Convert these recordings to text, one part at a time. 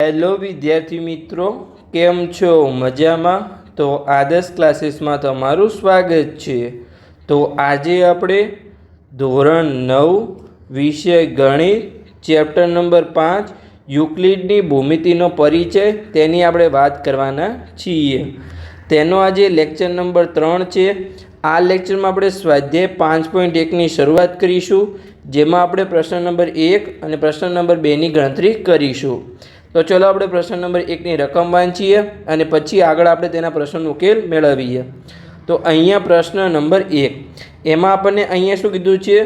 Hello વિદ્યાર્થી મિત્રો, કેમ છો? મજામાં? તો આદર્શ ક્લાસીસમાં તમારું સ્વાગત છે। તો આજે આપણે ધોરણ 9 વિષય ગણિત ચેપ્ટર નંબર 5 યુક્લિડની ભૂમિતિનો પરિચય તેની આપણે વાત કરવાના છીએ। તેનો આજે લેક્ચર નંબર 3 છે। આ લેક્ચરમાં આપણે સ્વાધ્યાય 5.1ની શરૂઆત કરીશું, જેમાં આપણે પ્રશ્ન નંબર 1 અને પ્રશ્ન નંબર 2ની ગણતરી કરીશું। તો ચલો આપણે પ્રશ્ન નંબર 1ની રકમ વાંચીએ અને પછી આગળ આપણે તેના પ્રશ્નનો ઉકેલ મેળવીએ। તો અહીંયા પ્રશ્ન નંબર 1, એમાં આપણને અહીંયા શું કીધું છે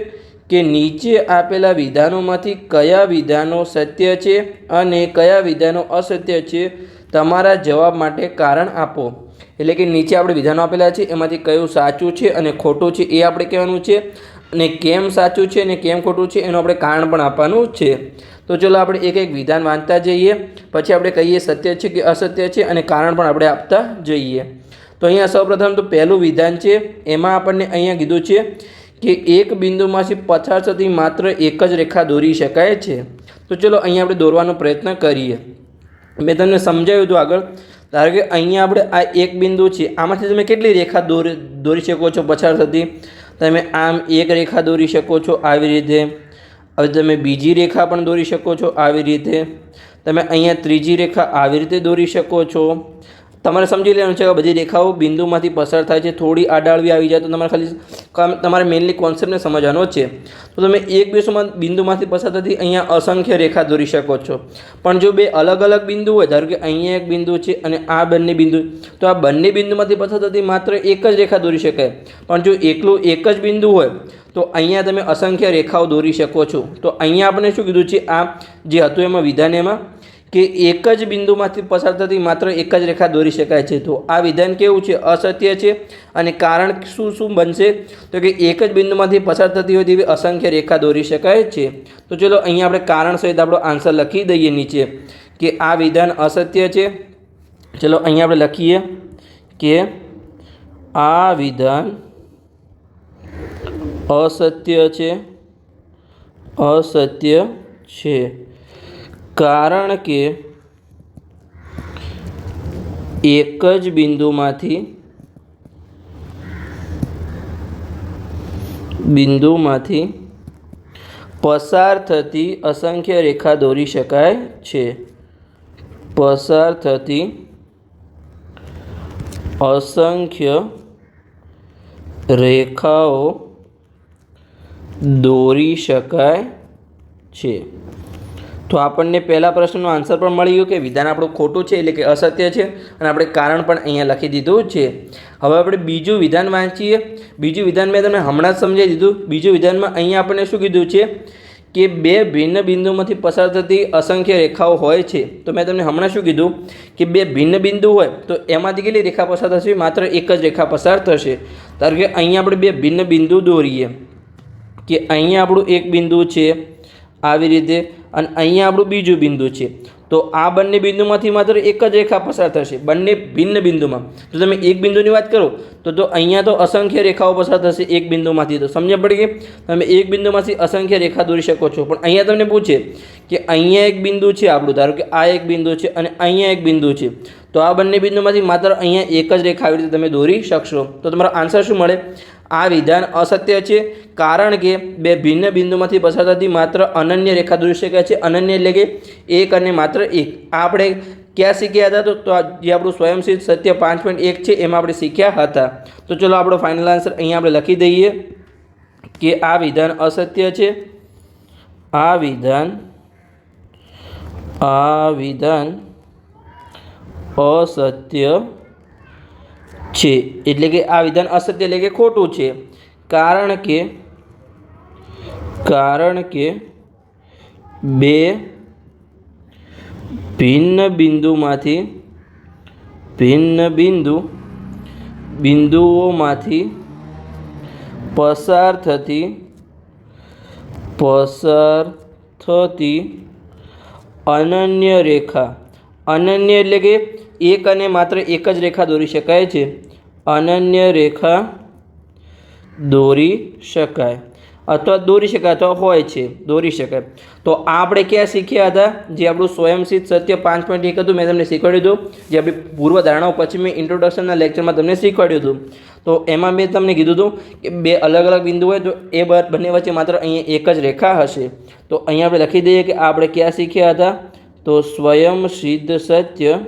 કે નીચે આપેલા વિધાનોમાંથી કયા વિધાનો સત્ય છે અને કયા વિધાનો અસત્ય છે, તમારા જવાબ માટે કારણ આપો। એટલે કે નીચે આપણે વિધાનો આપેલા છે એમાંથી કયું સાચું છે અને ખોટું છે એ આપણે કહેવાનું છે, અને કેમ સાચું છે અને કેમ ખોટું છે એનું આપણે કારણ પણ આપવાનું છે। તો ચલો આપણે એક એક વિધાન વાંચતા જઈએ, પછી આપણે કહીએ સત્ય છે કે અસત્ય છે અને કારણ પણ આપણે આપતા જઈએ। તો અહીંયા સૌપ્રથમ તો પહેલું વિધાન છે, એમાં આપણને અહીંયા કીધું છે કે એક બિંદુમાંથી પસાર થતી માત્ર એક જ રેખા દોરી શકાય છે। તો ચલો અહીંયા આપણે દોરવાનો પ્રયત્ન કરીએ। મેં તમને સમજાવ્યું હતું આગળ। ધારો કે અહીંયા આપણે આ એક બિંદુ છે, આમાંથી તમે કેટલી રેખા દોરી શકો છો પસાર થતી? તમે આમ એક રેખા દોરી શકો છો આવી રીતે, હવે તમે બીજી રેખા પણ દોરી શકો છો આવી રીતે, તમે અહીંયા ત્રીજી રેખા આવી રીતે દોરી શકો છો। તમારે સમજી લેવાનું છે કે બધી રેખાઓ બિંદુમાંથી પસાર થાય છે, થોડી આડાળવી આવી જાય તો તમારે ખાલી તમારે મેઇનલી કોન્સેપ્ટને સમજવાનો છે। તો તમે એક બિંદુમાંથી પસાર થતી અહીંયા અસંખ્ય રેખા દોરી શકો છો। પણ જો બે અલગ અલગ બિંદુ હોય, ધારો કે અહીંયા એક બિંદુ છે અને આ બંને બિંદુ, તો આ બંને બિંદુમાંથી પસાર થતી માત્ર એક જ રેખા દોરી શકાય। પણ જો એકલું એક જ બિંદુ હોય તો અહીંયા તમે અસંખ્ય રેખાઓ દોરી શકો છો। તો અહીંયા આપણે શું કીધું છે, આ જે હતું એમાં વિધાન એમાં કે એક જ બિંદુમાંથી પસાર થતી માત્ર એક જ રેખા દોરી શકાય છે। તો આ વિધાન કેવું છે? અસત્ય છે। અને કારણ શું બનશે? તો કે એક જ બિંદુમાંથી પસાર થતી હોય તેવી અસંખ્ય રેખા દોરી શકાય છે। તો ચલો અહીંયા આપણે કારણ સહિત આપણો આન્સર લખી દઈએ નીચે કે આ વિધાન અસત્ય છે। ચલો અહીંયા આપણે લખીએ કે આ વિધાન અસત્ય છે, કારણ કે એક જ બિંદુમાંથી પસાર થતી અસંખ્ય રેખા દોરી શકાય છે। પસાર થતી અસંખ્ય રેખાઓ દોરી શકાય છે। તો આપણને પહેલા પ્રશ્નનો આન્સર પણ મળી ગયો કે વિધાન આપણું ખોટું છે, એટલે કે અસત્ય છે, અને આપણે કારણ પણ અહીંયા લખી દીધું છે। હવે આપણે બીજું વિધાન વાંચીએ। બીજું વિધાન મેં તમને હમણાં જ સમજાવી દીધું। બીજું વિધાનમાં અહીંયા આપણને શું કીધું છે કે બે ભિન્ન બિંદુમાંથી પસાર થતી અસંખ્ય રેખાઓ હોય છે। તો મેં તમને હમણાં શું કીધું કે બે ભિન્ન બિંદુ હોય તો એમાંથી કેટલી રેખા પસાર થશે? માત્ર એક જ રેખા પસાર થશે। ધારો કે અહીંયા આપણે બે ભિન્ન બિંદુ દોરીએ કે અહીંયા આપણું એક બિંદુ છે આવી રીતે, અને અહીંયા આપણું બીજું બિંદુ છે। તો આ બંને બિંદુમાંથી માત્ર એક જ રેખા પસાર થશે, બંને ભિન્ન બિંદુમાં। જો તમે એક બિંદુની વાત કરો તો અહીંયા તો અસંખ્ય રેખાઓ પસાર થશે એક બિંદુમાંથી। તો સમજ પડી ગઈ? તમે એક બિંદુમાંથી અસંખ્ય રેખા દોરી શકો છો। પણ અહીંયા તમને પૂછે કે અહીંયા એક બિંદુ છે આપણું, ધારો કે આ એક બિંદુ છે અને અહીંયા એક બિંદુ છે, તો આ બંને બિંદુમાંથી માત્ર અહીંયા એક જ રેખા આવી રીતે તમે દોરી શકશો। તો તમારો આન્સર શું મળે? આ વિધાન અસત્ય છે, કારણ કે બે ભિન્ન બિંદુમાંથી પસાર થતી માત્ર અનન્ય રેખા દોરી શકાય છે। અનન્ય એટલે કે એક અને માત્ર એક। આ આપણે ક્યાં શીખ્યા હતા? તો જે આપણું સ્વયંસિદ્ધ સત્ય 5.1 છે એમાં આપણે શીખ્યા હતા। તો ચલો આપણો ફાઇનલ આન્સર અહીંયા આપણે લખી દઈએ કે આ વિધાન અસત્ય છે। આ વિધાન અસત્ય છે, એટલે કે આ વિધાન અસત્ય એટલે કે ખોટું છે, કારણ કે બે ભિન્ન બિંદુઓમાંથી પસાર થતી અનન્ય રેખા, અનન્ય એટલે કે એક અને માત્ર એક જ રેખા દોરી શકાય છે। અનન્ય રેખા દોરી શકાય। अथवा दौरी शकाय अथवा होय छे दौरी शकाय। तो आपणे क्या शीख्या हता जे आपणुं स्वयंसिद्ध सत्य 5.1 हतुं मैं तमने शीखवाड्युं हतुं जे आपणी पूर्वधारणाओ पछी मैं इंट्रोडक्शनना लेक्चरमां तमने शीखवाड्युं हतुं। तो एमां मैं तमने कीधुं हतुं के बे अलग अलग बिंदु होय तो ए बंने वच्चे मात्र अहींया एक ज रेखा हशे। तो अहींया आपणे लखी दईए के आपणे क्या शीख्या हता तो स्वयंसिद्ध सत्य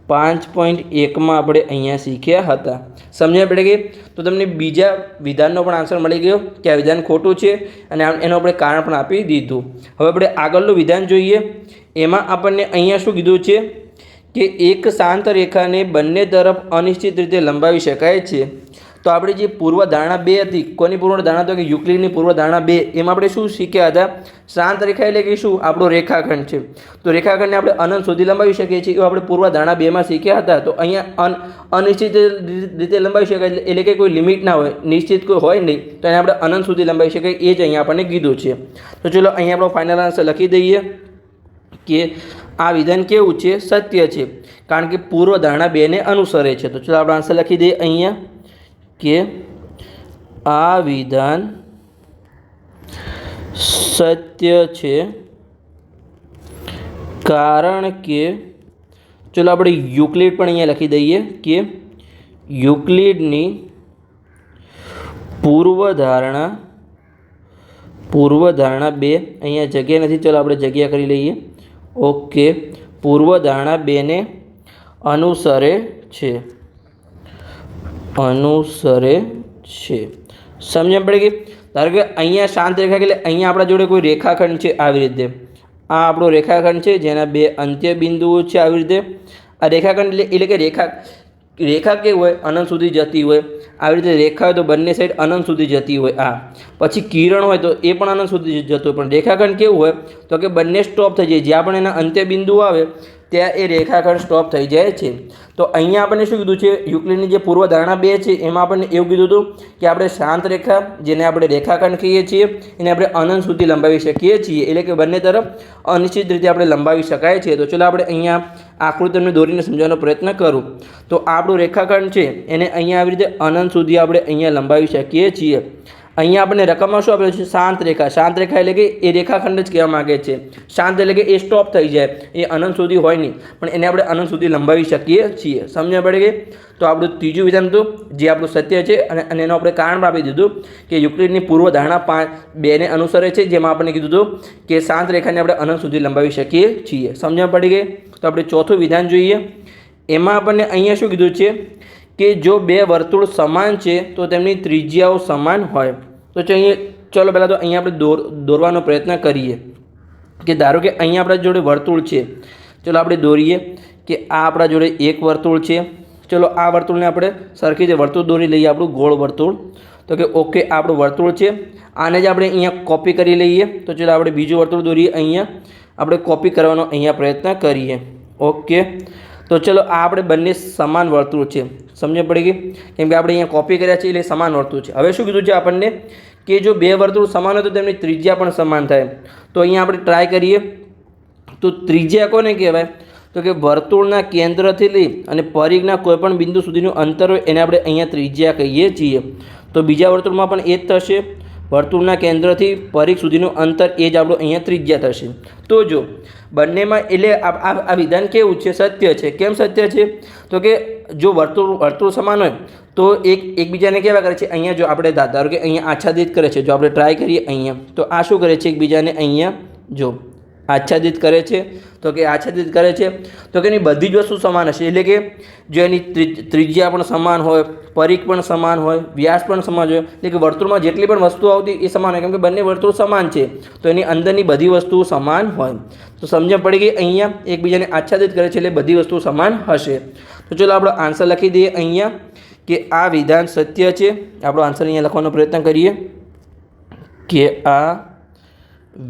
5.1 में આપણે અહીંયા શીખ્યા હતા। સમજ્યા પડે કે તો તમને બીજા વિધાનનો પણ આન્સર મળી ગયો કે આ વિધાન ખોટું છે અને એનું આપણે કારણ પણ આપી દીધું। હવે આપણે આગળનું વિધાન જોઈએ। એમાં આપણને અહીંયા શું કીધું છે કે એક શાંત રેખાને બંને તરફ અનિશ્ચિત રીતે લંબાવી શકાય છે। तो आपणी जे पूर्वधारणा 2 हती कोनी पूर्वधारणा तो कि युक्लिडनी पूर्वधारणा 2 एमां आपणे शुं शीख्या हता शांत रेखा एटले कि शुं आपणो रेखाखंड छे। तो रेखाखंडने आपणे अनंत सुधी लंबावी शकीए छीए एवुं आपणे पूर्वधारणा 2 मां शीख्या हता। तो अहींया अनिश्चित रीते लंबावी शकाय एटले कि कोई लिमिट ना होय निश्चित कोई होय नहीं तो एने आपणे अनंत सुधी लंबावी शकाय ए ज अहींया आपणे कीधुं छे। तो चलो अहींया आपणो फाइनल आंसर लखी दईए कि आ विधान केवुं छे सत्य छे कारण के पूर्वधारणा 2 ने अनुसरे छे। तो चलो आपणो आंसर लखी दईए अहींया के आ विधान सत्य छे कारण के चलो આપણે યુક્લિડ પણ અહીંયા લખી દઈએ કે યુક્લિડની પૂર્વધારણા 2 અહીંયા જગ્યા નથી ચલો આપણે જગ્યા કરી લઈએ ઓકે પૂર્વધારણા 2 ને અનુસરે છે समझ पड़े कि धारो कि अहींया शांत रेखा એટલે अहींया आपणा जोड़े कोई रेखाखंड छे आवी रीते आ आपणो रेखाखंड छे जेना 2 अंत्य बिंदुओ छे आवी रीते आ रेखाखंड એટલે કે रेखा के होय अनंत सुधी जती होय आवी रीते रेखा होय तो बंने साइड अनंत सुधी जती होय आ पछी किरण होय तो ए पण अनंत सुधी जतो पण रेखाखंड केवुं होय तो के बंने स्टॉप थई जाय ज्यां पण एना अंत्य बिंदु आवे त्या ए रेखाखंड स्टॉप थई जाय छे। तो अहींया आपणे शुं कीधुं छे युक्लिडनी जे पूर्वधारणा 2 छे एमां आपणे एवुं कीधुं हतुं कि आपणे शांत रेखा जेने आपणे रेखाखंड कहीए छीए एने आपणे अनंत सुधी लंबावी शकीए छीए एटले के बंने तरफ अनिश्चित रीते आपणे लंबावी शकाय छे। तो चलो आपणे अहींया आकृतिने दोरीने समजावવાનો प्रयत्न करूं। तो આપણું રેખાખંડ છે એને અહીંયા આવી રીતે અનંત સુધી આપણે અહીંયા લંબાવી શકીએ છીએ। અહીંયા આપણે રકમમાં શું આપેલું છે શાંત રેખા એટલે કે એ રેખાખંડ જ કહેવા માગે છે। શાંત એટલે કે એ સ્ટોપ થઈ જાય એ અનંત સુધી હોય નહીં પણ એને આપણે અનંત સુધી લંબાવી શકીએ છીએ। સમજ્યા પડી ગઈ। તો આપણું ત્રીજું વિધાન હતું જે આપણું સત્ય છે અને એનું આપણે કારણ આપી દીધું કે યુક્લિડની પૂર્વધારણા 2 ને અનુસરે છે જેમાં આપણે કીધું હતું કે શાંત રેખાને આપણે અનંત સુધી લંબાવી શકીએ છીએ। સમજ્યા પડી ગઈ। તો આપણે ચોથું વિધાન જોઈએ। એમાં આપણને અહીંયા શું કીધું છે કે જો 2 વર્તુળ સમાન છે તો તેમની ત્રિજ્યાઓ સમાન હોય। तो चलो पहला तो अहीं આપણે દોરવાનો પ્રયત્ન કરીએ કે ધારો કે અહીં આપણા જોડે વર્તુળ છે ચલો આપણે દોરીએ કે આ આપણા જોડે એક વર્તુળ છે। ચલો આ વર્તુળને આપણે સરખી રીતે વર્તુળ દોરી લઈએ આપણું ગોળ વર્તુળ। તો કે ઓકે આપણું વર્તુળ છે આને જ આપણે અહીંયા કોપી કરી લઈએ। તો ચલો આપણે બીજું વર્તુળ દોરીએ અહીંયા આપણે કોપી કરવાનો અહીંયા પ્રયત્ન કરીએ ઓકે। तो चलो आ આપણે બંને સમાન વર્તુળ છે સમજ પડી ગઈ કેમ કે આપણે અહીંયા કોપી કર્યા છે એટલે સમાન વર્તુળ છે। હવે શું કીધું છે આપણને કે જો 2 વર્તુળ સમાન હોય તો તેમની ત્રિજ્યા પણ સમાન થાય। તો અહીંયા આપણે ટ્રાય કરીએ તો ત્રિજ્યા કોને કહેવાય તો કે વર્તુળના કેન્દ્રથી લઈ અને પરિઘના કોઈપણ બિંદુ સુધીનું અંતર હોય એને આપણે અહીંયા ત્રિજ્યા કહીએ છીએ। તો બીજા વર્તુળમાં પણ એ જ થશે વર્તુળના કેન્દ્રથી પરિઘ સુધીનું અંતર એ જ આપણું અહીંયા ત્રિજ્યા થશે। તો જો બંનેમાં એટલે આ વિધાન કેવું છે સત્ય છે। કેમ સત્ય છે તો કે જો વર્તુળ સમાન હોય તો એકબીજાને કેવા કરે છે અહીંયા જો આપણે ધારો કે અહીંયા આચ્છાદિત કરે છે। જો આપણે ટ્રાય કરીએ અહીંયા તો આ શું કરે છે એકબીજાને અહીંયા જો આચ્છાદિત કરે છે તો કે આચ્છાદિત કરે છે તો કે એની બધી જ વસ્તુ સમાન હશે એટલે કે જો એની ત્રિજ્યા પણ સમાન હોય પરિઘ પણ સમાન હોય વ્યાસ પણ સમાન હોય એટલે કે વર્તુળમાં જેટલી પણ વસ્તુ આવતી એ સમાન હોય કેમ કે બંને વર્તુળ સમાન છે તો એની અંદરની બધી વસ્તુઓ સમાન હોય। તો સમજણ પડી ગઈ અહીંયા એકબીજાને આચ્છાદિત કરે છે એટલે બધી વસ્તુ સમાન હશે। તો ચલો આપણો આન્સર લખી દઈએ અહીંયા કે આ વિધાન સત્ય છે। આપણો આન્સર અહીંયા લખવાનો પ્રયત્ન કરીએ કે આ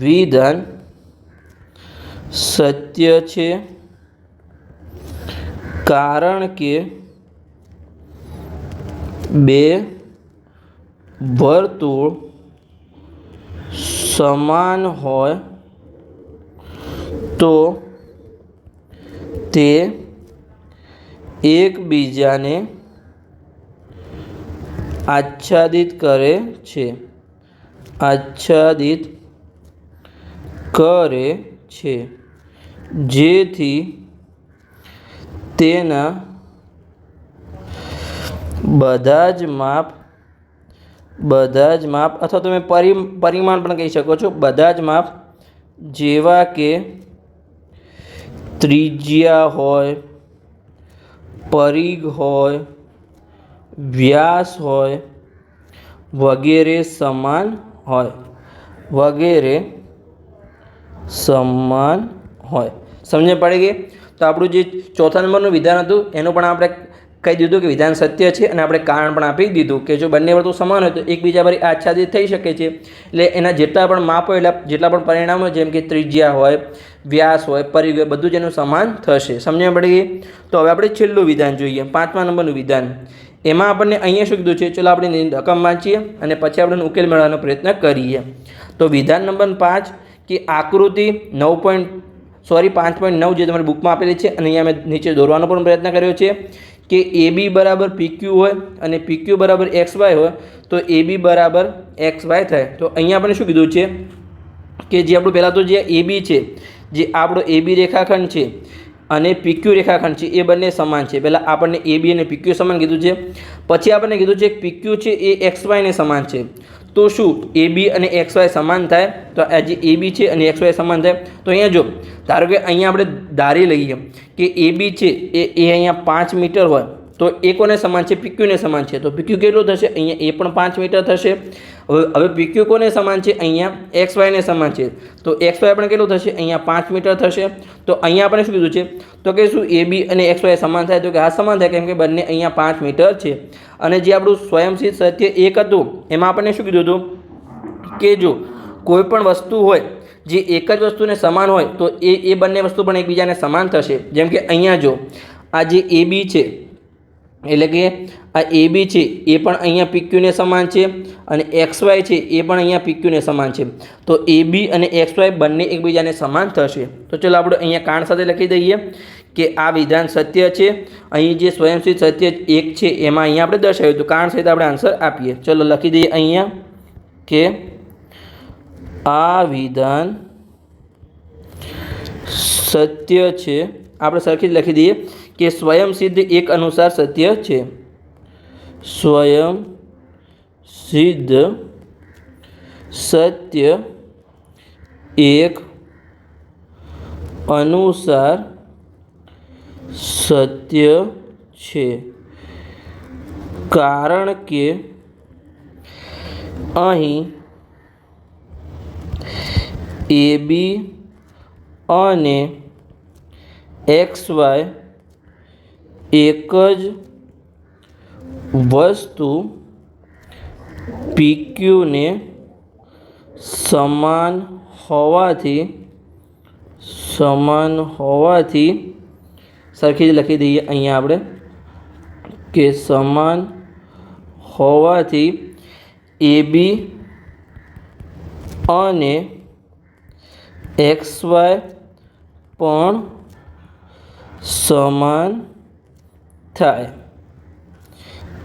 વિધાન सत्य छे कारण के 2 वर्तुळ समान होय तो ते एकबीजाने આચ્છાદિત કરે છે, આચ્છાદિત કરે છે, જેથી તેના બધા જ માપ અથવા તમે પરિમાણ પણ કહી શકો છો, બધા જ માપ જેવા કે ત્રિજ્યા હોય, પરિઘ હોય, વ્યાસ હોય વગેરે સમાન હોય, વગેરે સમાન હોય. સમજ પડી ગઈ? તો આપણું જે ચોથા નંબરનું વિધાન હતું એનું પણ આપણે કહી દીધું કે વિધાન સત્ય છે અને આપણે કારણ પણ આપી દીધું કે જો બંને વર્તુળ સમાન હોય તો એકબીજા પર આચ્છાદિત થઈ શકે છે. એટલે એના જેટલા પણ માપ હોય એટલે જેટલા પણ પરિણામ હોય જેમ કે ત્રિજ્યા હોય, વ્યાસ હોય, પરિઘ હોય, બધું જ એનું સમાન થશે. સમજણ પડી ગઈ? તો હવે આપણે છેલ્લું વિધાન જોઈએ, 5મા નંબરનું વિધાન. એમાં આપણને અહીંયા શું કીધું છે? ચલો આપણે રકમ વાંચીએ અને પછી આપણે ઉકેલ મેળવવાનો પ્રયત્ન કરીએ. તો વિધાન નંબર 5 કે આકૃતિ 5.9 જે તમારી બુકમાં આપેલી છે અને અહીંયા મેં નીચે દોરવાનો પણ પ્રયત્ન કર્યો છે કે AB બરાબર PQ હોય અને PQ બરાબર XY હોય તો AB બરાબર XY થાય. તો અહીંયા આપણે શું કીધું છે કે જે આપણું પહેલાં તો જે AB છે, જે આપણો AB રેખાખંડ છે અને PQ રેખાખંડ છે એ બંને સમાન છે. પહેલાં આપણને AB અને PQ સમાન કીધું છે, પછી આપણને કીધું છે કે PQ છે એ XY ને સમાન છે. તો શું AB અને XY સમાન થાય? તો આ જે AB છે અને XY સમાન થાય તો અહીંયા જો ધારો કે અહીંયા આપણે ધારી લઈએ કે AB છે એ અહીંયા 5 મીટર હોય તો એ કોને સમાન છે? PQ ને સમાન છે. તો PQ કેટલું થશે? અહીંયા એ પણ 5 મીટર થશે. હવે PQ કોને સમાન છે? અહીંયા XY ને સમાન છે. તો XY પણ કેટલું થશે? અહીંયા 5 મીટર થશે. તો અહીંયા આપણે શું કીધું છે? તો કે શું AB અને XY સમાન થાય? તો કે હા સમાન થાય, કેમ કે બંને અહીંયા 5 મીટર છે. અને જે આપણું સ્વયંસિદ્ધ સત્ય 1 હતું એમાં આપણને શું કીધું હતું કે જો કોઈ પણ વસ્તુ હોય જે એક જ વસ્તુને સમાન હોય તો એ બંને વસ્તુ પણ એકબીજાને સમાન થશે. જેમ કે અહીંયા જો આ જે AB છે એટલે કે આ AB છે એ પણ અહીંયા PQ ને સમાન છે અને XY છે એ પણ અહીંયા PQ ને સમાન છે. તો AB અને XY બંને એકબીજાને સમાન થશે. તો ચલો આપણે અહીંયા કારણ સાથે લખી દઈએ કે આ વિધાન સત્ય છે. અહીં જે સ્વયંસિદ્ધ સત્ય 1 છે એમાં અહીંયા આપણે દર્શાવ્યું તો કારણ સહિત આપણે આન્સર આપીએ. ચલો લખી દઈએ અહીંયા કે આ વિધાન સત્ય છે. આપણે સરખી જ લખી દઈએ કે સ્વયંસિદ્ધ 1 અનુસાર સત્ય છે. સ્વયંસિદ્ધ સત્ય 1 અનુસાર સત્ય છે, કારણ કે અહીં AB અને XY એક જ વસ્તુ PQ ને સમાન હોવાથી સરખી જ લખી દઈએ અહીંયા આપણે કે સમાન હોવાથી AB અને XY પણ સમાન થાય.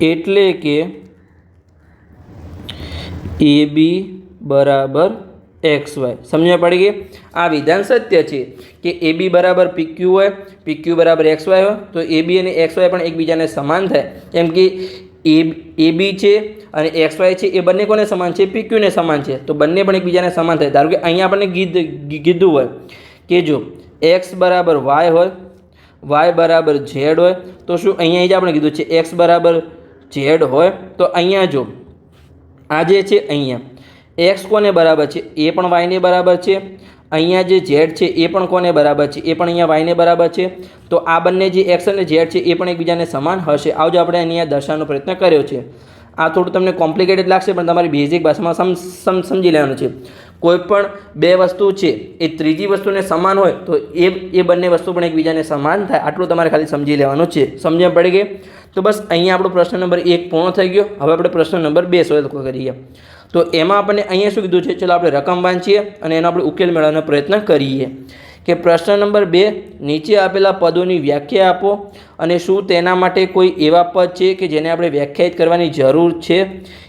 એટલે કે AB બરાબર XY. સમજણ પડી ગઈ? આ વિધાન સત્ય છે કે AB બરાબર PQ હોય, PQ બરાબર XY હોય તો AB અને XY પણ એકબીજાને સમાન થાય. એમ કે AB છે અને XY છે એ બંને કોને સમાન છે? PQ ને સમાન છે. તો બંને પણ એકબીજાને સમાન થાય. ધારો કે અહીંયા આપણને કીધું હોય કે જો X બરાબર Y હોય, Y બરાબર Z હોય તો શું અહીંયા જ આપણે કીધું છે X બરાબર Z હોય તો અહીંયા જો આ જે છે અહીંયા X કોને બરાબર છે? એ પણ Y ને બરાબર છે. અહીંયા જે Z છે એ પણ કોને બરાબર છે? એ પણ અહીંયા Y ને બરાબર છે. તો આ બંને જે X અને Z છે એ પણ એકબીજાને સમાન હશે. આવજો આપણે અહીંયા દર્શાવવાનો પ્રયત્ન કર્યો છે. આ થોડું તમને કોમ્પ્લિકેટેડ લાગશે પણ તમારી બેઝિક ભાષામાં સમજી લેવાનું છે. કોઈ પણ બે વસ્તુ છે એ ત્રીજી વસ્તુને સમાન હોય તો એ બંને વસ્તુ પણ એકબીજાને સમાન થાય. આટલું તમારે ખાલી સમજી લેવાનું છે. સમજણ પડી ગઈ? તો બસ અહીંયા આપણો પ્રશ્ન નંબર 1 પૂર્ણ થઈ ગયો. હવે આપણે પ્રશ્ન નંબર 2 સોલ્વ કરીએ. તો એમાં આપણને અહીંયા શું કીધું છે? ચલો આપણે રકમ વાંચીએ અને એનો આપણે ઉકેલ મેળવવાનો પ્રયત્ન કરીએ કે પ્રશ્ન નંબર 2 નીચે આપેલા પદોની વ્યાખ્યા આપો અને શું તેના માટે કોઈ એવા પદ છે કે જેને આપણે વ્યાખ્યાયિત કરવાની જરૂર છે,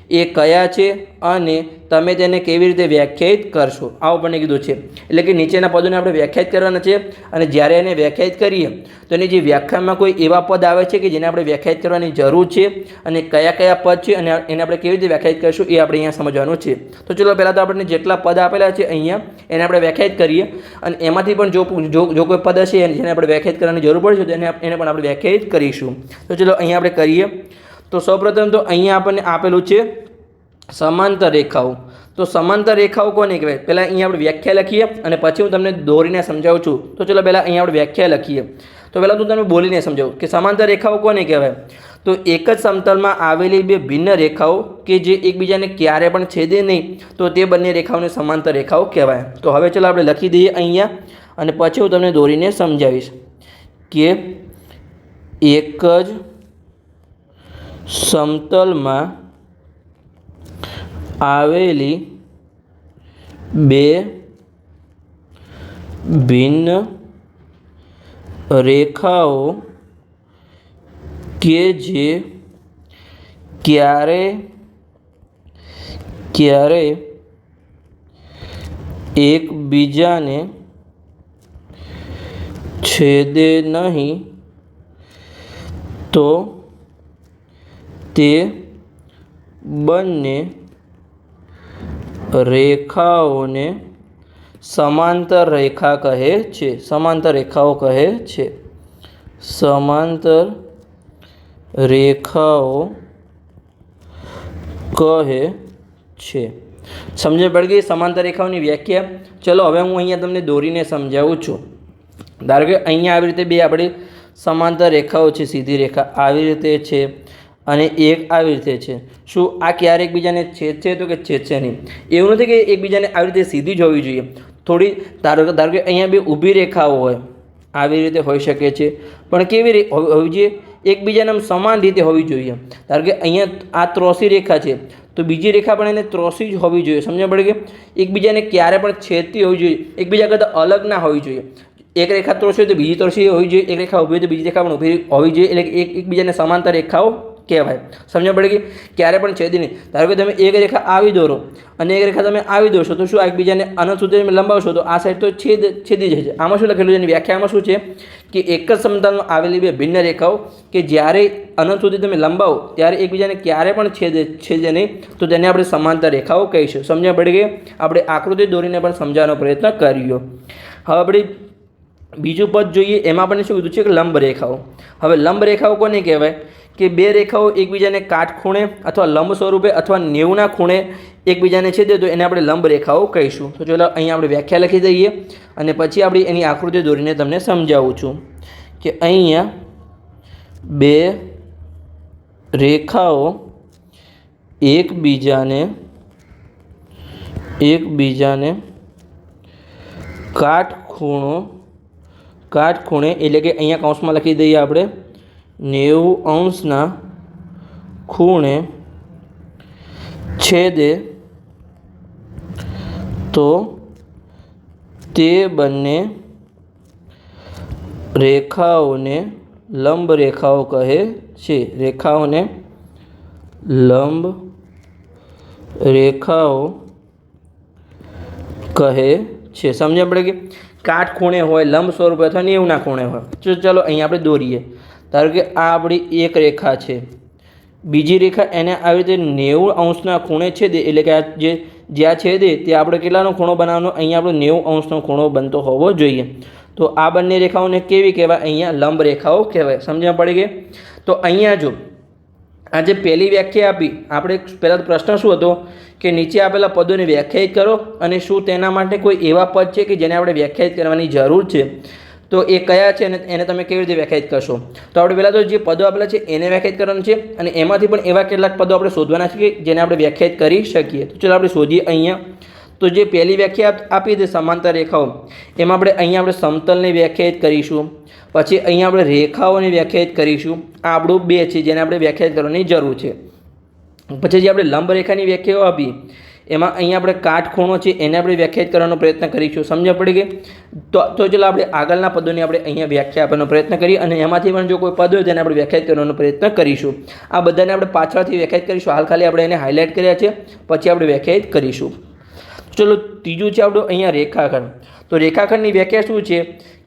એ કયા છે અને તમે તેને કેવી રીતે વ્યાખ્યાયિત કરશો, આવું પણ કીધું છે. એટલે કે નીચેના પદોને આપણે વ્યાખ્યાયિત કરવાના છે અને જ્યારે એને વ્યાખ્યાયિત કરીએ તો એની જે વ્યાખ્યામાં કોઈ એવા પદ આવે છે કે જેને આપણે વ્યાખ્યાયિત કરવાની જરૂર છે અને કયા કયા પદ છે અને એને આપણે કેવી રીતે વ્યાખ્યાયિત કરીશું એ આપણે અહીંયા સમજવાનું છે. તો ચલો પહેલાં તો આપણને જેટલા પદ આપેલા છે અહીંયા એને આપણે વ્યાખ્યાયિત કરીએ અને એમાંથી પણ જો કોઈ પદ હશે જેને આપણે વ્યાખ્યાયિત કરવાની જરૂર પડશે તો એને પણ આપણે વ્યાખ્યાયિત કરીશું. તો ચલો અહીંયા આપણે કરીએ. તો સૌપ્રથમ તો અહીંયા આપણને આપેલું છે સમાંતર રેખાઓ. તો સમાંતર રેખાઓ કોને કહેવાય, પહેલાં અહીંયા આપણે વ્યાખ્યા લખીએ અને પછી હું તમને દોરીને સમજાવું છું. તો ચલો પહેલાં અહીંયા આપણે વ્યાખ્યા લખીએ. તો પહેલાં હું તમને બોલીને સમજાવું કે સમાંતર રેખાઓ કોને કહેવાય. તો એક જ સમતલમાં આવેલી બે ભિન્ન રેખાઓ કે જે એકબીજાને ક્યારે પણ છેદે નહીં તો તે બંને રેખાઓને સમાંતર રેખાઓ કહેવાય. તો હવે ચલો આપણે લખી દઈએ અહીંયા અને પછી હું તમને દોરીને સમજાવીશ કે એક જ સમતલમાં આવેલી બે ભિન્ન રેખાઓ કે જે ક્યારે એકબીજાને છેદે નહીં તો તે બંને રેખાઓને સમાંતર રેખા કહે છે. સમાંતર રેખાઓ કહે છે. સમાંતર રેખાઓ કહે છે. સમજ પડી ગઈ સમાંતર રેખાઓની વ્યાખ્યા. ચલો હવે હું અહીંયા તમને દોરીને સમજાવું છું. ધારો કે અહીંયા આવી રીતે બે આપણી સમાંતર રેખાઓ છે, સીધી રેખા આવી રીતે છે અને એક આવી રીતે છે. શું આ ક્યારે એકબીજાને છેદશે તો કે છેદશે નહીં. એવું નથી કે એકબીજાને આવી રીતે સીધી જ હોવી જોઈએ. થોડી ધારો કે અહીંયા બે ઊભી રેખાઓ હોય, આવી રીતે હોઈ શકે છે, પણ કેવી હોવી જોઈએ, એકબીજાને સમાન રીતે હોવી જોઈએ. ધારો કે અહીંયા આ ત્રોસી રેખા છે તો બીજી રેખા પણ એને ત્રોસી જ હોવી જોઈએ. સમજ પડે કે એકબીજાને ક્યારે પણ છેદતી હોવી જોઈએ, એકબીજા કરતાં અલગ ના હોવી જોઈએ. એક રેખા ત્રોસી હોય તો બીજી ત્રોસી હોવી જોઈએ, એક રેખા ઊભી હોય તો બીજી રેખા પણ ઊભી હોવી જોઈએ. એટલે એકબીજાને સમાંતર રેખાઓ કહેવાય. સમજ પડે કે ક્યારે પણ છેદી નહીં. ધારો કે તમે એક રેખા આવી દોરો અને એક રેખા તમે આવી દોરશો તો શું એકબીજાને અનંત સુધી તમે લંબાવશો તો આ સાઈડ તો છેદી જાય છે. આમાં શું લખેલું છે એની વ્યાખ્યામાં શું છે કે એક જ સમતલમાં આવેલી બે ભિન્ન રેખાઓ કે જ્યારે અનંત સુધી તમે લંબાવો ત્યારે એકબીજાને ક્યારે પણ છેદે નહીં તો તેને આપણે સમાંતર રેખાઓ કહીશું. સમજ પડી ગઈ. આપણે આકૃતિ દોરીને પણ સમજાવવાનો પ્રયત્ન કર્યો. હવે આપણે બીજું પદ જોઈએ. એમાં આપણને શું કીધું છે કે લંબ રેખાઓ. હવે લંબ રેખાઓ કોને કહેવાય કે બે રેખાઓ એકબીજાને કાટખૂણે અથવા લંબ સ્વરૂપે અથવા 90ના ખૂણે એકબીજાને છેદે તો એને આપણે લંબ રેખાઓ કહીશું. તો ચલો અહીંયા આપણે વ્યાખ્યા લખી દઈએ અને પછી આપણે એની આકૃતિ દોરીને તમને સમજાવું છું કે અહીંયા બે રેખાઓ એકબીજાને કાટખૂણે એટલે કે અહીંયા કૌંસમાં લખી દઈએ આપણે 90° ખૂણે છેદે તો તે બંને રેખાઓને લંબ રેખાઓ કહે છે. રેખાઓને લંબ રેખાઓ કહે છે. સમજ પડે કે કાટખૂણે હોય, લંબ સ્વરૂપે અથવા 90ના ખૂણે હોય. ચલો અહીંયા આપણે દોરીએ. ધારો કે આ આપણી એક રેખા છે, બીજી રેખા એને આવી રીતે 90° ખૂણે છેદે એટલે કે આ જ્યાં છેદે તે આપણે કેટલાનો ખૂણો બનાવવાનો, અહીંયા આપણે 90° ખૂણો બનતો હોવો જોઈએ. તો આ બંને રેખાઓને કેવી કહેવાય, અહીંયા લંબ રેખાઓ કહેવાય. સમજણ પડી ગઈ. તો અહીંયા જો આ જે પહેલી વ્યાખ્યા આપી, આપણે પહેલાં પ્રશ્ન શું હતો કે નીચે આપેલા પદોને વ્યાખ્યાયિત કરો અને શું તેના માટે કોઈ એવા પદ છે કે જેને આપણે વ્યાખ્યાયિત કરવાની જરૂર છે તો એ કયા છે અને એને તમે કેવી રીતે વ્યાખ્યાયિત કરશો. તો આપણે પહેલાં તો જે પદો આપેલા છે એને વ્યાખ્યાયિત કરવાનું છે અને એમાંથી પણ એવા કેટલાક પદો આપણે શોધવાના છે કે જેને આપણે વ્યાખ્યાયિત કરી શકીએ. તો ચાલો આપણે શોધીએ. અહીંયા તો જે પહેલી વ્યાખ્યા આપી હતી સમાંતર રેખાઓ, એમાં આપણે અહીંયા આપણે સમતલને વ્યાખ્યાયિત કરીશું, પછી અહીંયા આપણે રેખાઓને વ્યાખ્યાયિત કરીશું. આ આપણું બે છે જેને આપણે વ્યાખ્યાયિત કરવાની જરૂર છે. પછી જે આપણે લંબ રેખાની વ્યાખ્યાઓ આપી એમાં અહીંયા આપણે કાટખૂણો છે એને આપણે વ્યાખ્યાયિત કરવાનો પ્રયત્ન કરીશું. સમજ પડી ગઈ? તો ચલો આપણે આગળના પદોની આપણે અહીંયા વ્યાખ્યા આપવાનો પ્રયત્ન કરીએ અને એમાંથી પણ જો કોઈ પદ હોય તેને આપણે વ્યાખ્યાયિત કરવાનો પ્રયત્ન કરીશું. આ બધાને આપણે પાછળથી વ્યાખ્યાયિત કરીશું. હાલ ખાલી આપણે એને હાઇલાઇટ કર્યા છે, પછી આપણે વ્યાખ્યાયિત કરીશું. ચલો ત્રીજું છે આપણું અહીંયા રેખાખંડ. તો રેખાખંડની વ્યાખ્યા શું છે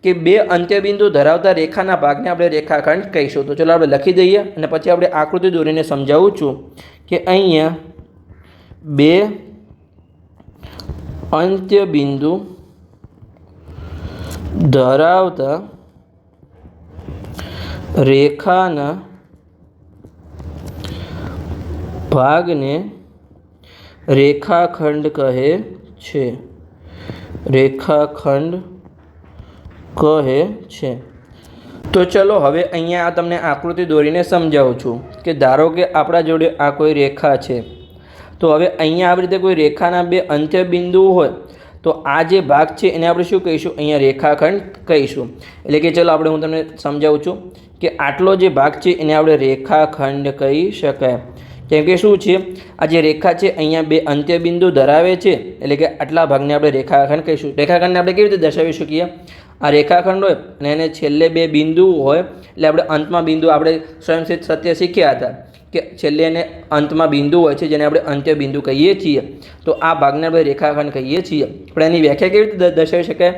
કે બે અંત્યબિંદુ ધરાવતા રેખાના ભાગને આપણે રેખાખંડ કહીશું. તો ચલો આપણે લખી દઈએ અને પછી આપણે આકૃતિ દોરીને સમજાવું છું કે અહીંયા બે અંત્યબિંદુ ધરાવતા રેખાના ભાગને રેખાખંડ કહે છે. રેખાખંડ કહે છે. તો ચલો હવે અહીંયા તમને આકૃતિ દોરીને સમજાવું છું કે ધારો કે આપણા જોડે આ કોઈ રેખા છે. તો હવે અહીંયા આવી રીતે કોઈ રેખાના બે અંત્યબિંદુ હોય તો આ જે ભાગ છે એને આપણે શું કહીશું? અહીંયા રેખાખંડ કહીશું. એટલે કે ચલો આપણે હું તમને સમજાવું છું કે આટલો જે ભાગ છે એને આપણે રેખાખંડ કહી શકાય. કેમ કે શું છે, આ જે રેખા છે અહીંયા બે અંત્યબિંદુ ધરાવે છે, એટલે કે આટલા ભાગને આપણે રેખાખંડ કહીશું. રેખાખંડને આપણે કેવી રીતે દર્શાવી શકીએ? આ રેખાખંડ હોય અને એને છેલ્લે બે બિંદુ હોય, એટલે આપણે અંતમાં બિંદુ આપણે સ્વયંસિદ્ધ સત્ય શીખ્યા હતા કે છેલ્લે એને અંતમાં બિંદુ હોય છે જેને આપણે અંત્યબિંદુ કહીએ છીએ. તો આ ભાગને આપણે રેખાખંડ કહીએ છીએ. આપણે એની વ્યાખ્યા કેવી રીતે દર્શાવી શકાય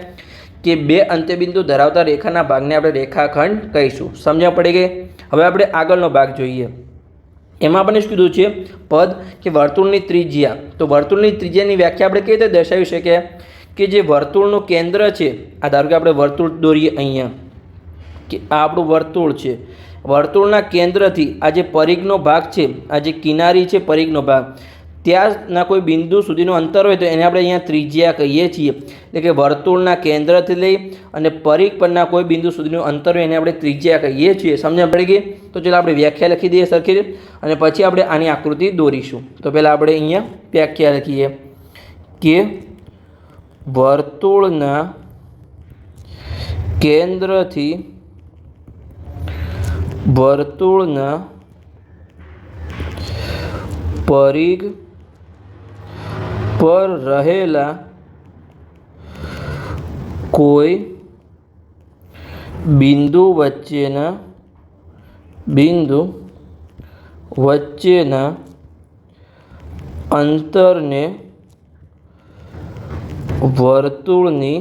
કે બે અંત્યબિંદુ ધરાવતા રેખાના ભાગને આપણે રેખાખંડ કહીશું. સમજણ પડી ગઈ? હવે આપણે આગળનો ભાગ જોઈએ. એમાં આપણે શું કીધું છે પદ કે વર્તુળની ત્રિજ્યા. તો વર્તુળની ત્રિજ્યાની વ્યાખ્યા આપણે કેવી રીતે દર્શાવી શકીએ કે જે વર્તુળનું કેન્દ્ર છે, આ ધારો કે આપણે વર્તુળ દોરીએ અહીંયા કે આ આપણું વર્તુળ છે. વર્તુળના કેન્દ્રથી આ જે પરિઘનો ભાગ છે, આ જે કિનારી છે પરિઘનો ભાગ, ત્યાંના કોઈ બિંદુ સુધીનું અંતર હોય તો એને આપણે અહીંયા ત્રિજ્યા કહીએ છીએ. એટલે કે વર્તુળના કેન્દ્રથી લઈ અને પરિઘ પરના કોઈ બિંદુ સુધીનું અંતર હોય એને આપણે ત્રિજ્યા કહીએ છીએ. સમજણ પડી ગઈ? તો ચાલો આપણે વ્યાખ્યા લખી દઈએ સરખી રીતે અને પછી આપણે આની આકૃતિ દોરીશું. તો પહેલાં આપણે અહીંયા વ્યાખ્યા લખીએ કે વર્તુળના કેન્દ્રથી વર્તુળના પરિઘ પર રહેલા કોઈ બિંદુ વચ્ચેના અંતરને વર્તુળની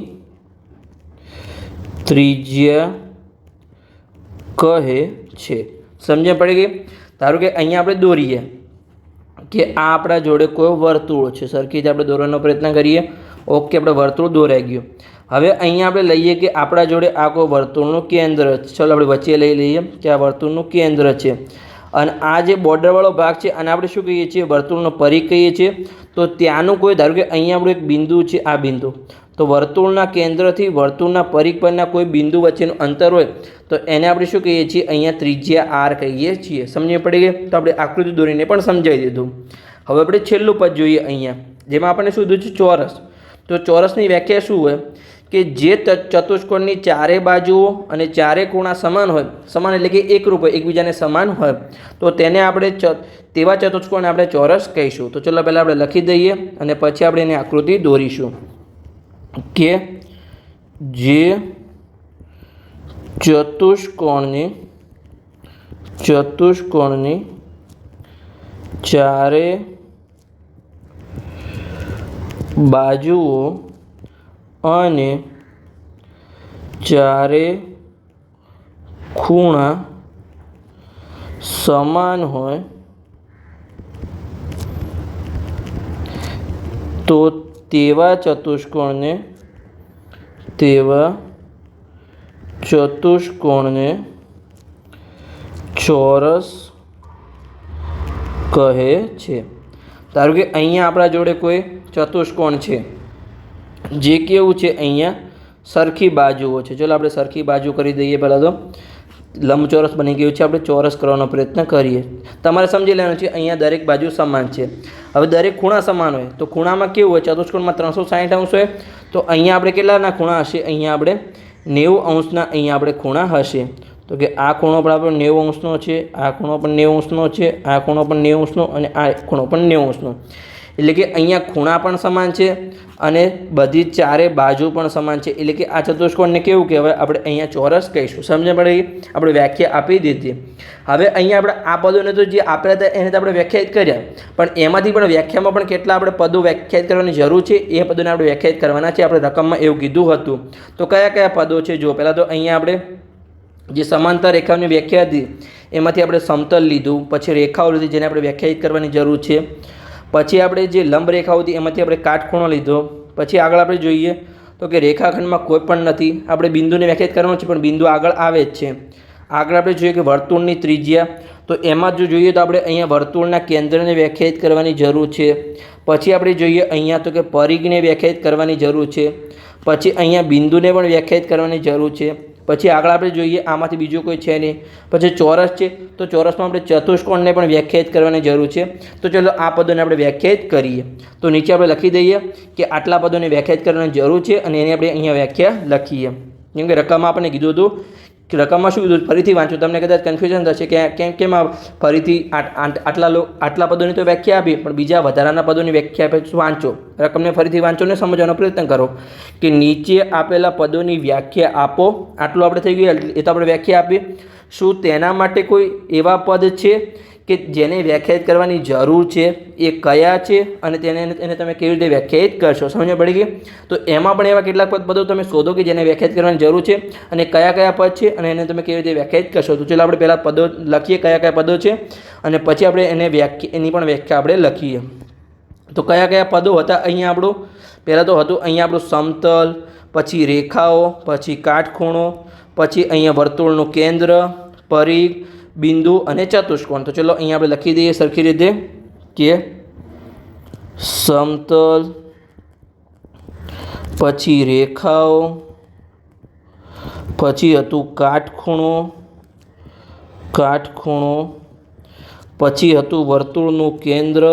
ત્રિજ્યા કહે છે. સમજણ પડી ગઈ? ધારો કે અહીંયા આપણે દોરીએ કે આ આપણા જોડે કોઈ વર્તુળ છે, સરખી રીતે આપણે દોરવાનો પ્રયત્ન કરીએ. ઓકે, આપણે વર્તુળ દોરાઈ ગયું. હવે અહીંયા આપણે લઈએ કે આપણા જોડે આ કોઈ વર્તુળનું કેન્દ્ર છે. ચાલો આપણે વચ્ચે લઈ લઈએ કે આ વર્તુળનું કેન્દ્ર છે અને આ જે બોર્ડરવાળો ભાગ છે આને આપણે શું કહીએ છીએ? વર્તુળનો પરિઘ કહીએ છીએ. તો ત્યાંનું કોઈ ધારો કે અહીંયા આપણું એક બિંદુ છે, આ બિંદુ. તો વર્તુળના કેન્દ્રથી વર્તુળના પરિઘ પરના કોઈ બિંદુ વચ્ચેનું અંતર હોય તો એને આપણે શું કહીએ છીએ? અહીંયા ત્રિજ્યા આર કહીએ છીએ. સમજ પડી ગઈ? તો આપણે આકૃતિ દોરીને પણ સમજાવી દીધું. હવે આપણે છેલ્લું પદ જોઈએ અહીંયા, જેમાં આપણને શું કીધું છે? ચોરસ. તો ચોરસની વ્યાખ્યા શું હોય કે જે ચતુષ્કોણની ચારે બાજુઓ અને ચારે ખૂણા સમાન હોય, સમાન એટલે કે એકરૂપ હોય, એકબીજાને સમાન હોય, તો તેને આપણે તેવા ચતુષ્કોણને આપણે ચોરસ કહીશું. તો ચલો પહેલાં આપણે લખી દઈએ અને પછી આપણે એની આકૃતિ દોરીશું કે જે ચતુષ્કોણની ચારે બાજુઓ અને ચારે ખૂણા સમાન હોય તો તેવા ચતુષ્કોણને ચોરસ કહે છે. ધારો કે અહીંયા આપણા જોડે કોઈ ચતુષ્કોણ છે જે કેવું છે? અહીંયા સરખી બાજુઓ છે. ચલો આપણે સરખી બાજુ કરી દઈએ. પહેલાં તો લંબચોરસ બની ગયું છે, આપણે ચોરસ કરવાનો પ્રયત્ન કરીએ. તમારે સમજી લેવાનું છે અહીંયા દરેક બાજુ સમાન છે. હવે દરેક ખૂણા સમાન હોય તો ખૂણામાં કેવું હોય? ચતુષ્કોણમાં 360 અંશ હોય તો અહીંયા આપણે કેટલાના ખૂણા હશે? અહીંયા આપણે 90 અંશના અહીંયા આપણે ખૂણા હશે. તો કે આ ખૂણો પણ આપણે 90 અંશનો છે, આ ખૂણો પણ 90 અંશનો છે, આ ખૂણો પણ 90 અંશનો અને આ ખૂણો પણ 90 અંશનો. એટલે કે અહીંયા ખૂણા પણ સમાન છે અને બધી ચારે બાજુ પણ સમાન છે, એટલે કે આ ચતુષ્કોણને કેવું કહેવાય? આપણે અહીંયા ચોરસ કહીશું. સમજ પડી? આપણે વ્યાખ્યા આપી દીધી. હવે અહીંયા આપણે આ પદોને તો જે આપેલા હતા એને તો આપણે વ્યાખ્યાયિત કર્યા, પણ એમાંથી પણ વ્યાખ્યામાં પણ કેટલા આપણે પદો વ્યાખ્યાયિત કરવાની જરૂર છે એ પદોને આપણે વ્યાખ્યાયિત કરવાના છે. આપણે રકમમાં એવું કીધું હતું. તો કયા કયા પદો છે? જો પહેલાં તો અહીંયા આપણે જે સમાંતર રેખાઓની વ્યાખ્યા હતી એમાંથી આપણે સમતલ લીધું, પછી રેખાઓ લીધી જેને આપણે વ્યાખ્યાયિત કરવાની જરૂર છે. પછી આપણે જે લંબ રેખાઓ હતી એમાંથી આપણે કાટખૂણો લીધો. પછી આગળ આપણે જોઈએ તો કે રેખાખંડમાં કોઈ પણ નથી, આપણે બિંદુને વ્યાખ્યાયિત કરવાનું છે પણ બિંદુ આગળ આવે જ છે. આગળ આપણે જોઈએ કે વર્તુળની ત્રિજ્યા, તો એમાં જો જોઈએ તો આપણે અહીંયા વર્તુળના કેન્દ્રને વ્યાખ્યાયિત કરવાની જરૂર છે. પછી આપણે જોઈએ અહીંયા તો કે પરિઘને વ્યાખ્યાયિત કરવાની જરૂર છે. પછી અહીંયા બિંદુને પણ વ્યાખ્યાયિત કરવાની જરૂર છે. પછી આગળ આપણે જોઈએ આમાંથી બીજું કોઈ છે નહીં. પછી ચોરસ છે, તો ચોરસમાં આપણે ચતુષ્કોણને પણ વ્યાખ્યાયિત કરવાની જરૂર છે. તો ચલો આ પદોને આપણે વ્યાખ્યાયિત કરીએ. તો નીચે આપણે લખી દઈએ કે આટલા પદોને વ્યાખ્યાયિત કરવાની જરૂર છે અને એની આપણે અહીંયા વ્યાખ્યા લખીએ. કેમ કે રકમમાં આપણે કીધું હતું કે રકમમાં શું કીધું? ફરીથી વાંચો, તમને કદાચ કન્ફ્યુઝન થશે કે કેમ ફરીથી આટલા પદોની તો વ્યાખ્યા આપી પણ બીજા વધારાના પદોની વ્યાખ્યા આપે. વાંચો, રકમને ફરીથી વાંચો ને સમજવાનો પ્રયત્ન કરો કે નીચે આપેલા પદોની વ્યાખ્યા આપો. આટલું આપણે થઈ ગયું, એ તો આપણે વ્યાખ્યા આપી. શું તેના માટે કોઈ એવા પદ છે કે જેને વ્યાખ્યાયિત કરવાની જરૂર છે? એ કયા છે અને એને તમે કેવી રીતે વ્યાખ્યાયિત કરશો? સમજ પડી ગઈ? તો એમાં પણ એવા કેટલાક પદો તમે શોધો કે જેને વ્યાખ્યાયિત કરવાની જરૂર છે અને કયા કયા પદ છે અને એને તમે કેવી રીતે વ્યાખ્યાયિત કરશો. તો ચાલો આપણે પહેલાં પદો લખીએ કયા કયા પદો છે અને પછી આપણે એની પણ વ્યાખ્યા આપણે લખીએ. તો કયા કયા પદો હતા અહીંયા આપણું? પહેલાં તો હતું અહીંયા આપણું સમતલ, પછી રેખાઓ, પછી કાટખૂણો, પછી અહીંયા વર્તુળનું કેન્દ્ર, પરિઘ, બિંદુ અને ચતુષ્કોણ. તો ચલો અહીંયા આપણે લખી દઈએ સરખી રીતે કે સમતલ, પછી રેખાઓ, પછી હતું કાટખૂણો, પછી હતું વર્તુળનું કેન્દ્ર,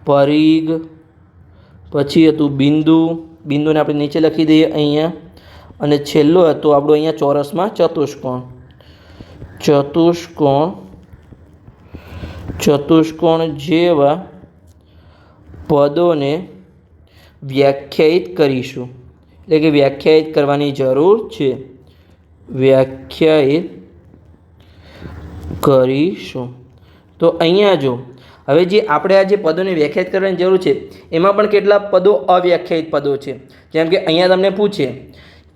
પરિઘ, પછી હતું બિંદુને આપણે નીચે લખી દઈએ અહીંયા, અને છેલ્લું હતું આપણું અહીંયા ચોરસમાં ચતુષ્કોણ જેવા પદોને વ્યાખ્યાયિત કરીશું. એટલે કે વ્યાખ્યાયિત કરવાની જરૂર છે. તો અહીંયા જો હવે જે આપણે આ જે પદોને વ્યાખ્યાયિત કરવાની જરૂર છે એમાં પણ કેટલા પદો અવ્યાખ્યાયિત પદો છે. જેમ કે અહીંયા તમને પૂછે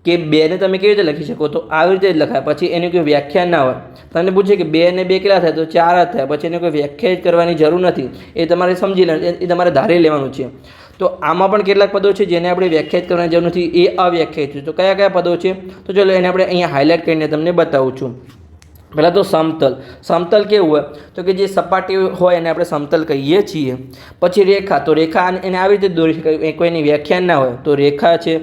કે 2ને તમે કેવી રીતે લખી શકો? તો આવી રીતે જ લખાય. પછી એની કોઈ વ્યાખ્યા ના હોય. તમને પૂછે કે 2 અને 2 કેટલા થાય? તો 4 જ થાય. પછી એને કોઈ વ્યાખ્યાયિત કરવાની જરૂર નથી. એ તમારે સમજી લેવાનું, એ તમારે ધારી લેવાનું છે. તો આમાં પણ કેટલાક પદો છે જેને આપણે વ્યાખ્યાયિત કરવાની જરૂર નથી, એ અવ્યાખ્યાયિત છે. તો કયા કયા પદો છે? તો ચલો એને આપણે અહીંયા હાઇલાઇટ કરીને તમને બતાવું છું. પહેલાં તો સમતલ કેવું હોય? તો કે જે સપાટી હોય એને આપણે સમતલ કહીએ છીએ. પછી રેખા, તો રેખા એને આવી રીતે દોરી શકાય, કોઈની વ્યાખ્યા ના હોય તો રેખા છે.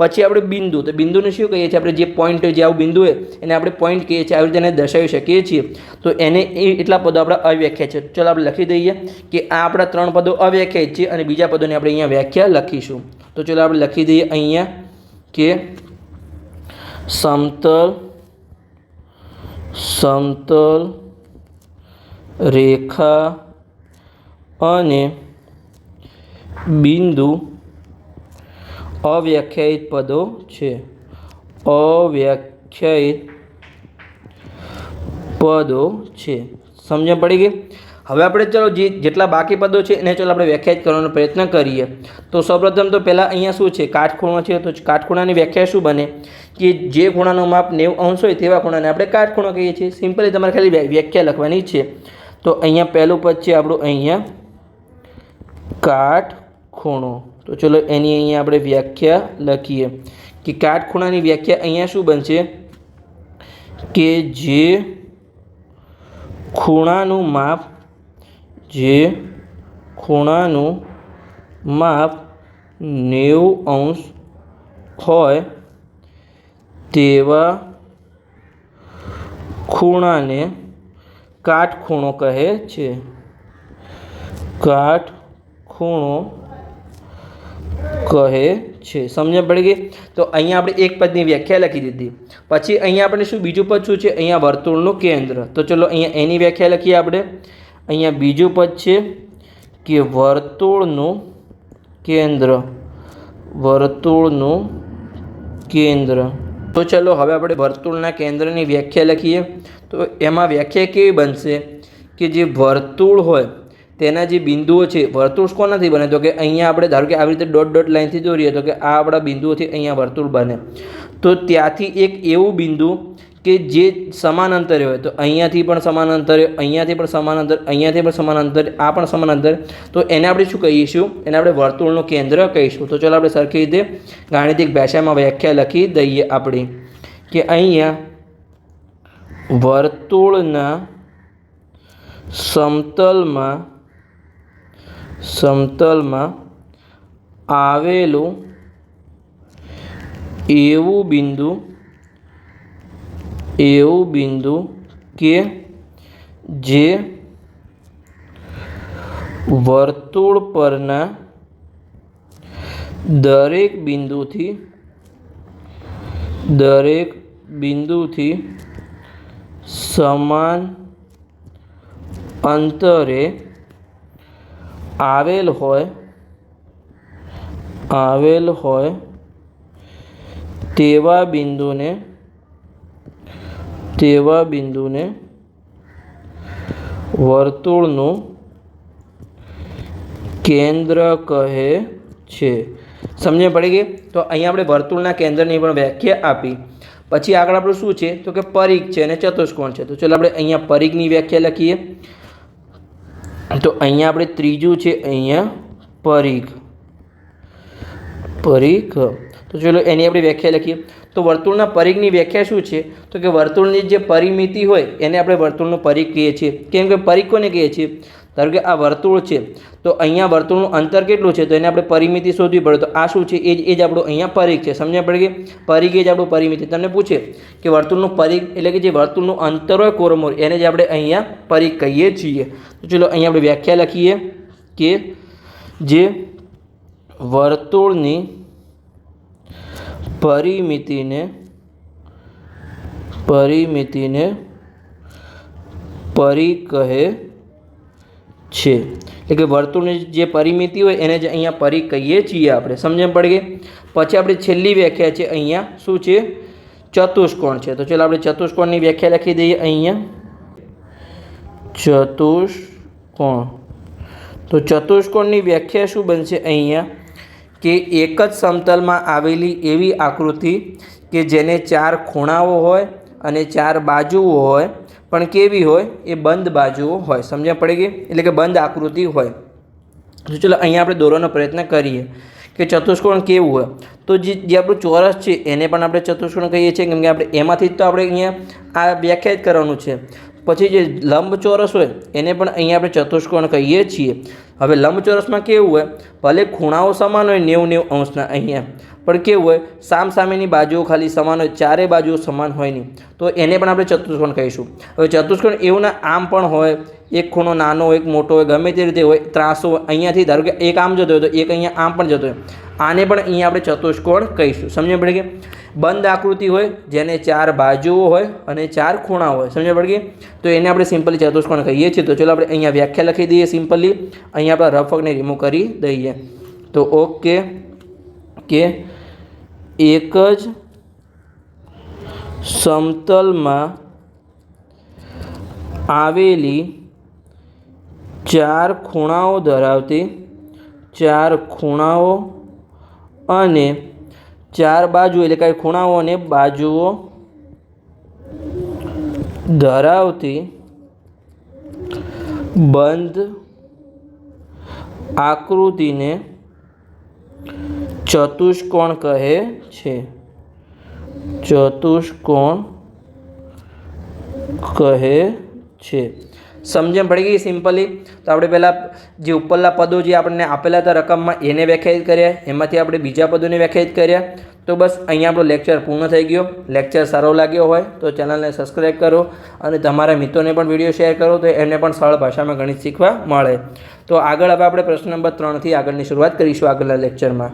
પછી આપણે બિંદુ, તો બિંદુને શું કહીએ છીએ? આપણે જે પોઈન્ટ, જે આવું બિંદુ હોય એને આપણે પોઈન્ટ કહીએ છીએ, આવી રીતે એને દર્શાવી શકીએ છીએ. તો એને એટલા પદો આપણે અવ્યાખ્યાયિત છે. ચાલો આપણે લખી દઈએ કે આ આપણા 3 પદો અવ્યાખ્યાયિત છે અને બીજા પદોને આપણે અહીંયા વ્યાખ્યા લખીશું. તો ચાલો આપણે લખી દઈએ અહીંયા કે સમતલ, રેખા અને બિંદુ અવ્યાખ્યાયિત પદો છે. સમજણ પડી ગઈ? હવે આપણે ચલો જેટલા બાકી પદો છે એને ચાલો આપણે વ્યાખ્યાયિત કરવાનો પ્રયત્ન કરીએ. તો સૌપ્રથમ તો પહેલાં અહીંયા શું છે? કાટખૂણો છે. તો કાટખૂણાની વ્યાખ્યા શું બને? કે જે ખૂણાનું માપ 90 અંશ હોય તેવા ખૂણાને આપણે કાટખૂણો કહીએ છીએ. સિમ્પલી તમારે ખાલી વ્યાખ્યા લખવાની છે. તો અહીંયા પહેલું પદ છે આપણું અહીંયા કાટખૂણો. તો ચલો એની અહીંયા આપણે વ્યાખ્યા લખીએ કે કાટખૂણાની વ્યાખ્યા અહીંયા શું બનશે? કે જે ખૂણાનું માપ 90 અંશ હોય તેવા ખૂણાને કાટખૂણો કહે છે. કાટખૂણો કહે છે। સમજ પડી ગઈ। તો અહીંયા આપણે એક પદની વ્યાખ્યા લખી દીધી। પછી અહીંયા આપણે શું બીજું પદ શું છે? અહીંયા વર્તુળનું કેન્દ્ર। તો ચલો અહીંયા એની વ્યાખ્યા લખીએ આપણે। અહીંયા બીજું પદ છે કે વર્તુળનું કેન્દ્ર, વર્તુળનું કેન્દ્ર। તો ચલો હવે આપણે વર્તુળના કેન્દ્રની વ્યાખ્યા લખીએ। તો એમાં વ્યાખ્યા કેવી બનશે કે જે વર્તુળ હોય તેના જે બિંદુઓ છે, વર્તુળ કોનાથી બને? તો કે અહીંયા આપણે ધારો કે આવી રીતે ડોટ ડોટ લાઇનથી દોરીએ તો કે આ આપણા બિંદુઓથી અહીંયા વર્તુળ બને। તો ત્યાંથી એક એવું બિંદુ કે જે સમાનાંતરે હોય, તો અહીંયાથી પણ સમાનાંતરે, અહીંયાથી પણ સમાનાંતર, અહીંયાથી પણ સમાનાંતર, આ પણ સમાનાંતર, તો એને આપણે શું કહીશું? એને આપણે વર્તુળનું કેન્દ્ર કહીશું। તો ચાલો આપણે સરખી રીતે ગાણિતિક ભાષામાં વ્યાખ્યા લખી દઈએ આપણી કે અહીંયા વર્તુળના સમતલમાં આવેલું એવું બિંદુ કે જે વર્તુળ પરના દરેક બિંદુથી સમાન અંતરે આવેલ હોય તેવા બિંદુને વર્તુળનું કેન્દ્ર કહે છે। સમજ પડી ગઈ? તો અહીંયા આપણે વર્તુળના કેન્દ્રની પણ વ્યાખ્યા આપી। પછી આગળ આપણું શું છે? તો કે પરિઘ છે અને ચતુષ્કોણ છે। તો ચાલો આપણે અહીંયા પરિઘની વ્યાખ્યા લખીએ। તો અહીંયા આપણે ત્રીજું છે અહીંયા પરિઘ। તો ચલો એની આપણે વ્યાખ્યા લખીએ। તો વર્તુળના પરિઘની વ્યાખ્યા શું છે? તો કે વર્તુળની જે પરિમિતિ હોય એને આપણે વર્તુળનું પરિઘ કહીએ છીએ। કેમ કે પરિઘ કોને કહીએ છીએ? ધારો કે આ વર્તુળ છે તો અહીંયા વર્તુળનું અંતર કેટલું છે? તો એને આપણે પરિમિતિ શોધવી પડે। તો આ શું છે? એ જ આપણું અહીંયા પરિઘ છે। સમજણ પડી ગઈ? પરિઘ એ જ આપણું પરિમિતિ। તમને પૂછે કે વર્તુળનું પરિઘ એટલે કે જે વર્તુળનું અંતર હોય કોરમોર, એને જ આપણે અહીંયા પરિઘ કહીએ છીએ। તો ચલો અહીંયા આપણે વ્યાખ્યા લખીએ કે જે વર્તુળની પરિમિતિને પરિઘ કહે છે। એટલે કે વર્તુળની જે પરિમિતિ હોય એને જ અહીંયા પરિઘ કહીએ છીએ આપણે। સમજણ પડી ગઈ? પછી આપણે છેલ્લી વ્યાખ્યા છે અહીંયા શું છે? ચતુષ્કોણ છે। તો ચાલો આપણે ચતુષ્કોણની વ્યાખ્યા લખી દઈએ અહીંયા ચતુષ્કોણ। તો ચતુષ્કોણની વ્યાખ્યા શું બનશે અહીંયા કે એક જ સમતલમાં આવેલી એવી આકૃતિ કે જેને 4 ખૂણાઓ હોય અને 4 બાજુઓ હોય, પણ કેવી હોય? એ બંધ બાજુઓ હોય। સમજણ પડી ગઈ? એટલે કે બંધ આકૃતિ હોય। તો ચલો અહીંયા આપણે દોરવાનો પ્રયત્ન કરીએ કે ચતુષ્કોણ કેવું હોય। તો જે આપણું ચોરસ છે એને પણ આપણે ચતુષ્કોણ કહીએ છીએ, કેમ કે આપણે એમાંથી જ તો આપણે અહીંયા આ વ્યાખ્યાયિત કરવાનું છે। પછી જે લંબચોરસ હોય એને પણ અહીંયા આપણે ચતુષ્કોણ કહીએ છીએ। હવે લંબચોરસમાં કેવું હોય? ભલે ખૂણાઓ સમાન હોય 90 અંશના અહીંયા, પણ કેવું હોય? સામસામેની બાજુઓ ખાલી સમાન હોય, ચારે બાજુઓ સમાન હોય નહીં, તો એને પણ આપણે ચતુષ્કોણ કહીશું। હવે ચતુષ્કોણ એવું ના આમ પણ હોય, એક ખૂણો નાનો હોય, એક મોટો હોય, ગમે તે રીતે હોય, ત્રાસો હોય, અહીંયાથી ધારો કે એક આમ જતો હોય તો એક અહીંયા આમ પણ જતો હોય, આને પણ અહીંયા આપણે ચતુષ્કોણ કહીશું। સમજ પડી ગઈ? બંધ આકૃતિ હોય જેને 4 બાજુઓ હોય અને 4 ખૂણા હોય। સમજ પડી ગઈ? તો એને આપણે સિમ્પલી ચતુષ્કોણ કહીએ છીએ। તો ચલો આપણે અહીંયા વ્યાખ્યા લખી દઈએ સિમ્પલી। અહીંયા આપણે રફકને રિમૂવ કરી દઈએ। તો ઓકે કે એક જ સમતલમાં આવેલી 4 ખૂણાઓ ધરાવતી 4 ખૂણાઓ અને 4 બાજુ એટલે કે ખૂણાઓ અને બાજુઓ ધરાવતી બંધ આકૃતિને ચતુષ્કોણ કહે છે। ચતુષ્કોણ કહે છે। સમજણ પડી ગઈ સિમ્પલી? તો આપણે પહેલાં જે ઉપરના પદો જે આપણને આપેલા હતા રકમમાં એને વ્યાખ્યાયિત કર્યા, એમાંથી આપણે બીજા પદોને વ્યાખ્યાયિત કર્યા। તો બસ અહીંયા આપણો લેક્ચર પૂર્ણ થઈ ગયો। લેક્ચર સારો લાગ્યો હોય તો ચેનલને સબસ્ક્રાઈબ કરો અને તમારા મિત્રોને પણ વિડીયો શેર કરો તો એમને પણ સરળ ભાષામાં ગણિત શીખવા મળે। તો આગળ હવે આપણે પ્રશ્ન નંબર 3થી આગળની શરૂઆત કરીશું આગળના લેક્ચરમાં।